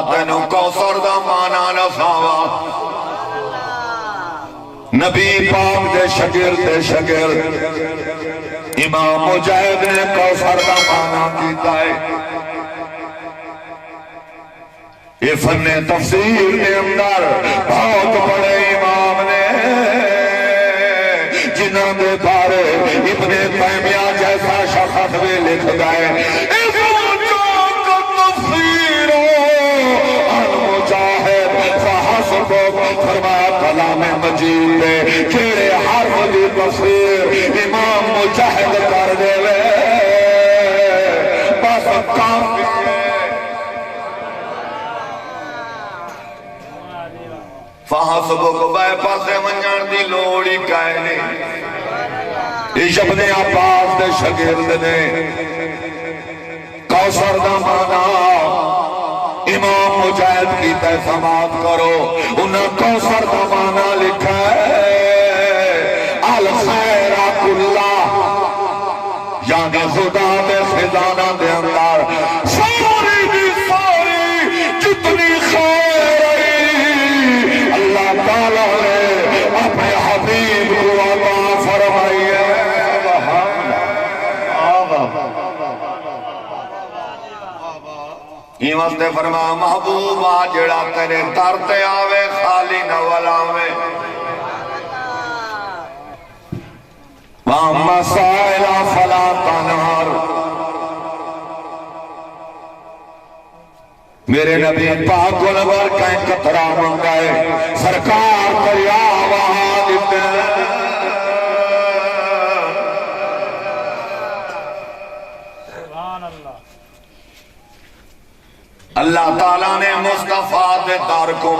تینو کوثر دا مانا نساوا نبی پاک دے شگرد امام مجاہد نے کوثر دا مانا کیتا ہے یہ فن تفسیر نے اندر بہت بڑے امام نے جنہوں نے بارے ابن تیمیہ جیسا شخص بھی لکھ گئے فرمایا کلام مجید کیڑے حرف دی تفسیر امام مجاہد کر دے وے بس کام فحسبک بائے پاسے منجان دی لوڑی کائے نے اس اپنے عباس دے شگرد نے کوثر دا مانا امام مجاہد کی تحسامات کرو انہاں کوثر دا مانا لکھا ہے الخیر کلہ یعنی خدا دے خزانہ دے اندر ساری دی ساری جتنی خیر ہے اللہ تعالیٰ نے اپنے حبیب کو عطا فرمائی ہے یہ واسطے فرما محبوبہ جڑا تیرے در تے آوے خالی نہ ولاوے وَأَمَّا السَّائِلَ فَلَا تَنْهَرْ میرے نبی پاک گلبر کہیں قطرہ منگائے سرکار دریا وہاں دیتے اللہ تعالیٰ نے مصطفیٰ دے در کو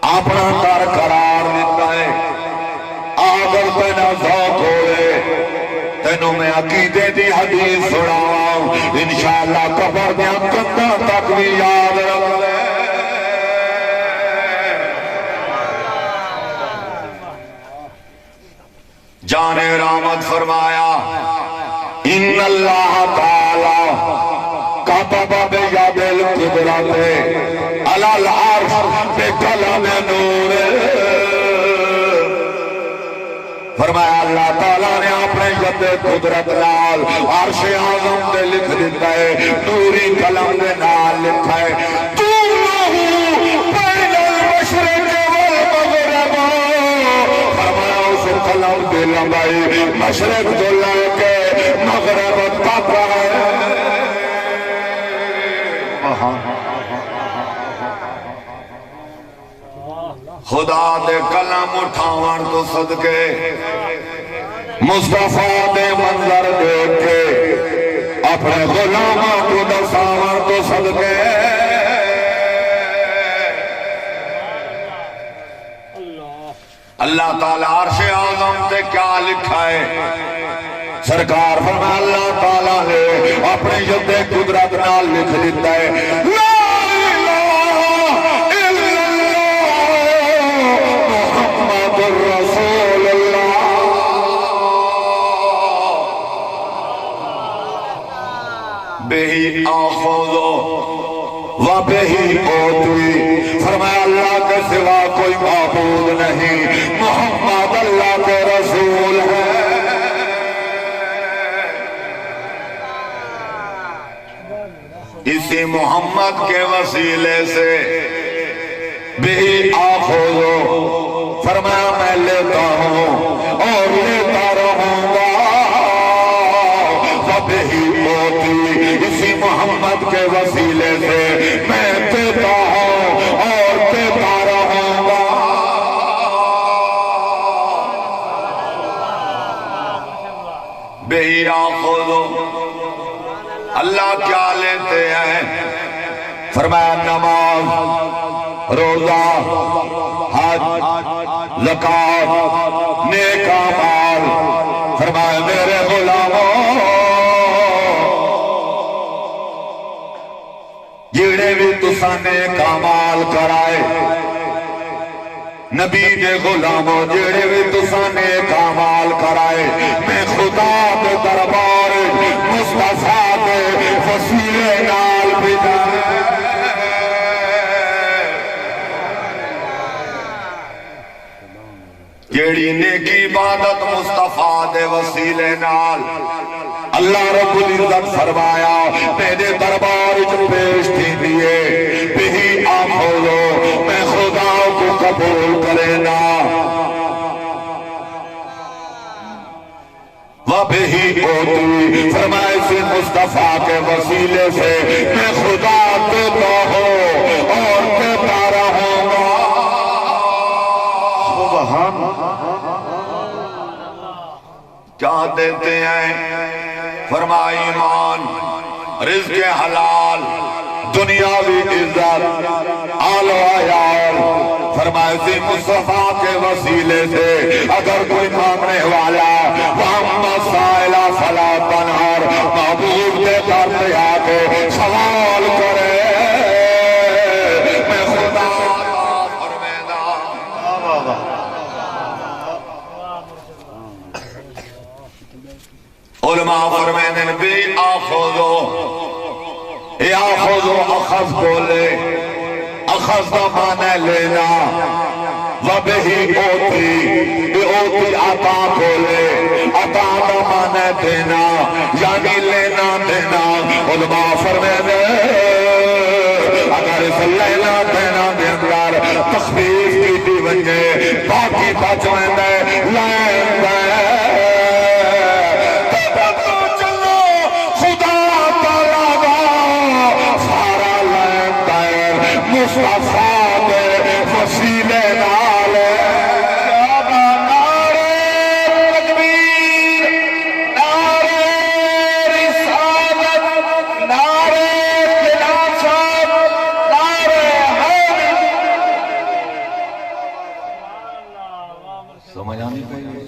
اپنا در قرار دیتا ہے آگر تینا ذوق ہوئے تینوں میں عقیدے دی حدیث سناؤں انشاءاللہ قبر دیا کندہ تک بھی یاد رکھ لے جان رحمت فرمایا ان اللہ تعالی کعبہ بیاد القدرت علی العرش بکلم نور فرمایا اللہ تعالیٰ نے اپنے ید قدرت نال عرش اعظم دے لکھ دیتا ہے نوری کلم دے نال لکھا ہے طولہو بین المشرق والمغرب فرمایا اس کلم دے لمبائی مشرق جو لے کے مغرب تک ہے خدا دے کلام اٹھاوان تو صدقے مصطفیٰ دے منظر دیکھ کے اپنے غلاموں کو دساوان تو صدقے اللہ تعالیٰ عرش اعظم تے کیا لکھا ہے سرکار فرما اللہ تعالیٰ نے اپنے ید قدرت نال لکھ دیتا ہے بہی آخوضو و بہی اوتوی فرمایا اللہ کے سوا کوئی معبود نہیں محمد اللہ کے رسول ہے اسی محمد کے وسیلے سے بہی آخوضو فرمایا میں لیتا ہوں اور لیتا رہوں گا و بہی اوتوی اسی محمد کے وسیلے سے میں دیتا ہوں اور دیتا رہوں گا بہی آخوضو اللہ کیا لیتے ہیں فرمایا نماز روزہ حج زکات نیک اعمال فرمایا میرے غلاموں جڑے بھی تساں نیک اعمال کرائے نبی دے غلاموں جڑے بھی تساں نیک اعمال کرائے میں خدا دے دربار مصطفیٰ دے وسیلے نال بھیجا ایڈی نیکی عبادت مصطفیٰ دے وسیلے نال اللہ رب العزت فرمایا میرے دربار وچ پیش تھی دیے بہی آخذو میں خدا کو قبول کرے نا وَبِهِ اوتی فرمائے سے مصطفیٰ کے وسیلے سے میں خدا دیتا ہوں اور دیتا رہوں گا سبحان کیا دیتے ہیں فرمائے ایمان رزق حلال دنیاوی عزت آل و عیال فرمائے سے مصطفیٰ کے وسیلے سے اگر کوئی مانگنے والا وَأَمَّا السَّائِلَ فَلَا تَنْهَرْ محبوب کے در پہ آکے سوال کرے میں خدا فرمیدہ علماء فرمیدن بھی آخذو یاخذو اخذ بولے اخذ کا معنی لینا وَبِهِ اوتی اوتی عطا بولے عطا کا معنی دینا یعنی لینا دینا علماء فرمیدے اگر اس لینا دینا دے اندر تخفیف کی دی ونجے باقی بچویں دے لائن دے مصطفیٰ دے وسیلے نالے نعرہ تکبیر نعرہ رسالت نعرہ خلافت نعرہ حیدر سمجھ آنی پہلے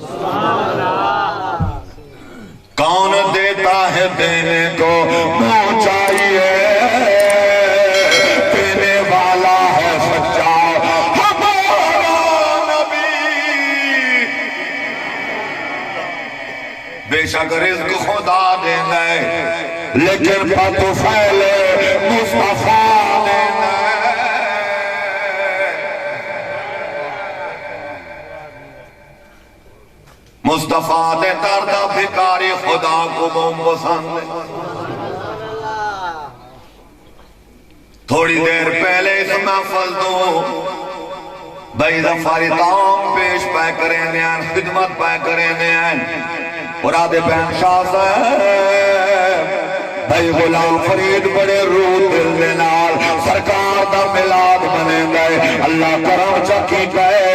کون دیتا ہے دینے کو پہنچائیے بے شک رزق خدا دینا ہے لیکن پتو پھیلے مصطفیٰ دینا ہے مصطفیٰ دے دردہ بھکاری خدا کو پسند ہے تھوڑی دیر پہلے اس محفل دو بھائی ظفاری تام پیش پہ کریں نیان خدمت پہ کریں نیان مراد بہن شاہ صاحب بھائی غلام فرید بڑے روح دل دے نال سرکار دا ملاد بنے گئے اللہ کرم چکی گئے